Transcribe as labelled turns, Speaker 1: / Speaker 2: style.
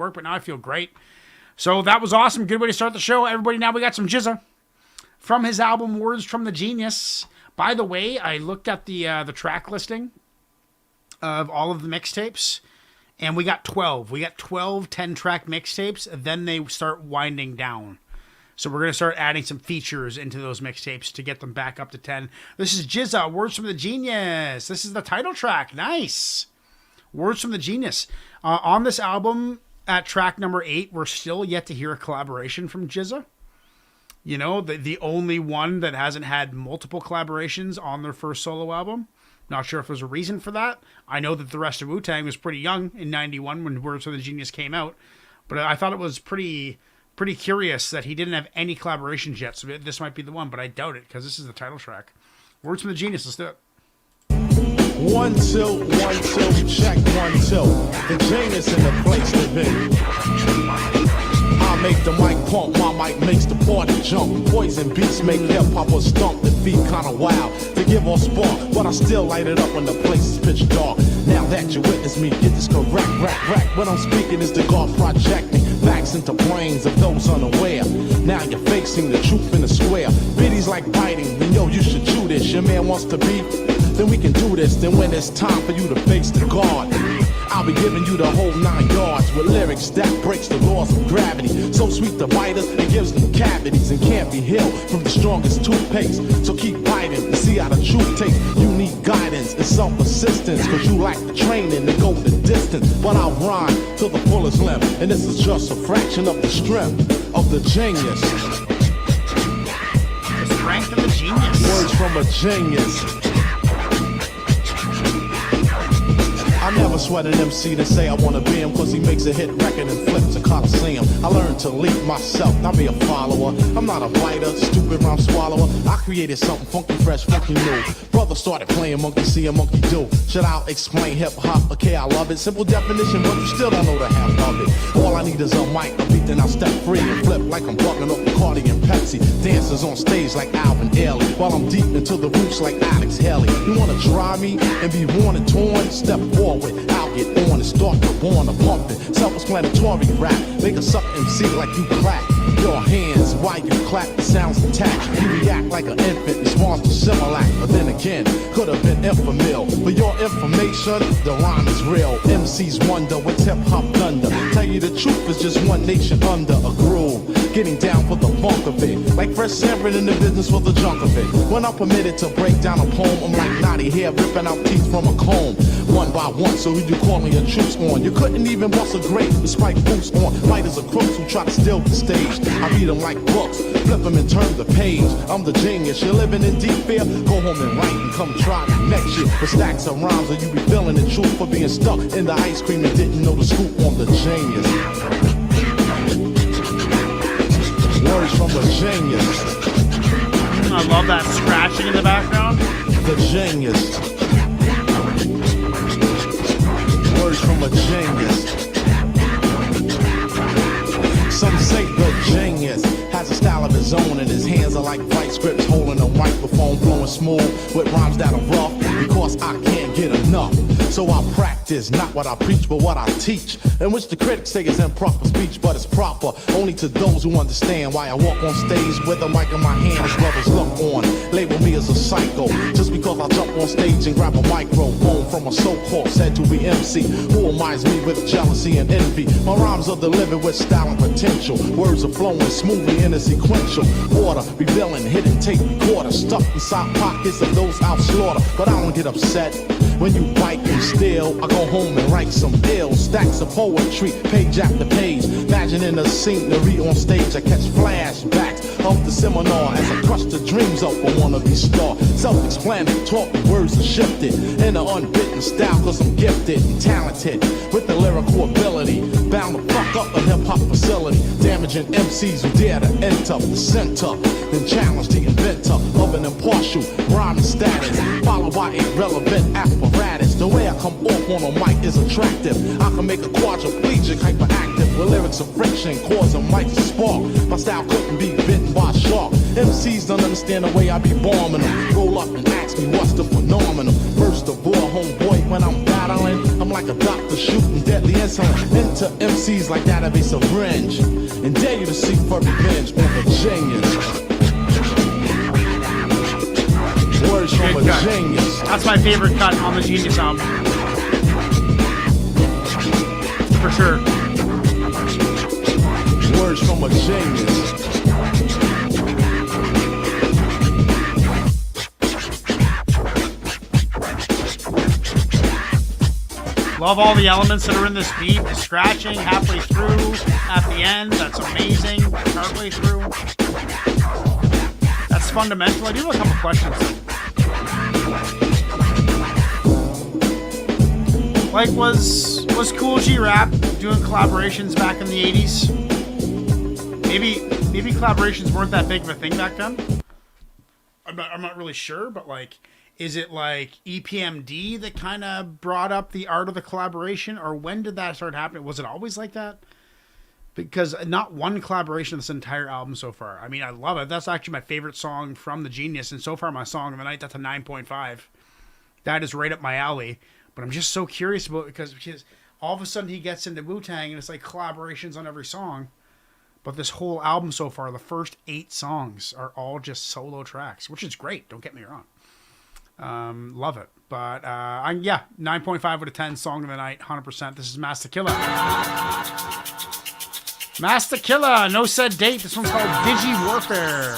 Speaker 1: work, but now I feel great. So that was awesome. Good way to start the show. Everybody, now we got some GZA from his album Words from the Genius. By the way, I looked at the track listing of all of the mixtapes, and we got 12. We got 12 10-track mixtapes, then they start winding down. So we're going to start adding some features into those mixtapes to get them back up to 10. This is GZA, Words from the Genius. This is the title track. Nice. Words from the Genius. On this album, at track number 8, we're still yet to hear a collaboration from GZA. You know, the only one that hasn't had multiple collaborations on their first solo album. Not sure if there's a reason for that. I know that the rest of Wu-Tang was pretty young in 91 when Words from the Genius came out. But I thought it was pretty curious that he didn't have any collaborations yet. So this might be the one, but I doubt it because this is the title track. Words from the Genius, let's do it.
Speaker 2: 1, 2, 1, 2, check 1, 2. The genius in the place to be. I make the mic pump, my mic makes the party jump. Poison beats make hip-hop a stomp. The beat kinda wild to give off spark, but I still light it up when the place is pitch dark. Now that you witness me, get this correct, rack. What I'm speaking is the God projecting facts into brains of those unaware. Now you're facing the truth in the square. Biddies like biting, and yo, you should chew this. Your man wants to be, then we can do this. Then when it's time for you to face the God, I'll be giving you the whole 9 yards with lyrics that breaks the laws of gravity. So sweet to biters, it gives them cavities and can't be healed from the strongest toothpaste. So keep biting and see how the truth tastes. You need guidance and self-assistance, cause you lack the training to go the distance. But I'll rhyme to the fullest limb, and this is just a fraction of the strength of the genius.
Speaker 1: The strength of the genius.
Speaker 2: Words from a genius. I never sweat an MC to say I wanna be him, cause he makes a hit record and flips a coliseum. I learned to lead myself, not be a follower. I'm not a biter, stupid rhyme swallower. I created something funky, fresh, funky new. Brother started playing monkey see a monkey do. Should I explain hip hop? Okay, I love it. Simple definition, but you still don't know the half of it. All I need is a mic, a beat, then I'll step free and flip like I'm bucking up Bacardi and Pepsi. Dancers on stage like Alvin Ailey, while I'm deep into the roots like Alex Haley. You wanna try me and be worn and torn? Step forward, I'll get on and start the born a pumping. Self-explanatory rap, make a suck MC like you clap your hands while you clap, the sounds attack. You react like an infant, responds to Similac. But then again, could have been infamil. For your information, the rhyme is real. MCs wonder what's hip-hop thunder. Tell you the truth is just one nation under a groove. Getting down for the funk of it, like Fresh Sanford in the business for the junk of it. When I'm permitted to break down a poem, I'm like naughty hair ripping out teeth from a comb. One by one, so who you calling your troops on? You couldn't even bust a grape with spike boots on. Fighters are crooks who try to steal the stage. I read them like books, flip them and turn the page. I'm the genius, you're living in deep fear. Go home and write and come try me next year. With stacks of rhymes, or you be feeling the truth for being stuck in the ice cream and didn't know the scoop on the genius. Words from a genius.
Speaker 1: I love that scratching in the background.
Speaker 2: The genius. Words from a genius. Some say the genius has a style of his own, and his hands are like vice grips holding a microphone, flowing smooth with rhymes that are rough, because I can't get enough. So I practice not what I preach, but what I teach, in which the critics say is improper speech, but it's proper only to those who understand why I walk on stage with a mic in my hand as brothers look on. Label me as a psycho just because I jump on stage and grab a microphone from a so-called said to be MC who reminds me with jealousy and envy. My rhymes are delivered with style and potential. Words are flowing smoothly in a sequential order, revealing hidden tape recorder stuck inside pockets of those I'll slaughter. But I don't get upset when you bite and steal. I go home and write some ill stacks of poetry, page after page. Imagining a scenery on stage, I catch flashbacks of the seminar as I crush the dreams of a wannabe star. Self-explanatory words are shifted in an unbitten style, cause I'm gifted and talented with the lyrical ability. Bound to fuck up a hip-hop facility, damaging MCs who dare to enter the center, then challenge the inventor of an impartial rhyming status, followed by irrelevant apparatus. The way I come off on a mic is attractive. I can make a quadriplegic hyperactive with lyrics of friction, cause a mic to spark. My style couldn't be bitten by a shark. MCs don't understand the way I be bombing them. Roll up and ask me what's the phenomenon. First of all, homeboy, when I'm battling, battling. I'm like a doctor shooting deadly insulin into MCs like that of a syringe. And dare you to seek for revenge on a genius. Words from
Speaker 1: Good
Speaker 2: a
Speaker 1: cut.
Speaker 2: genius.
Speaker 1: That's my favorite cut on the Genius album. For sure.
Speaker 2: Words from a genius.
Speaker 1: Love all the elements that are in this beat. The scratching halfway through, at the end. That's amazing. Partway through. That's fundamental. I do have a couple questions. Like, was Cool G Rap doing collaborations back in the 80s? Maybe collaborations weren't that big of a thing back then. I'm not really sure, but like, is it like EPMD that kind of brought up the art of the collaboration, or when did that start happening? Was it always like that? Because not one collaboration this entire album so far. I mean, I love it. That's actually my favorite song from the Genius, and so far my song of the night, that's a 9.5. That is right up my alley. But I'm just so curious about it because all of a sudden he gets into Wu-Tang and it's like collaborations on every song. But this whole album so far, the first 8 songs are all just solo tracks, which is great. Don't get me wrong. Love it. But, 9.5 out of 10, song of the night, 100%. This is Master Killer. Master Killer, no said date. This one's called Digi Warfare.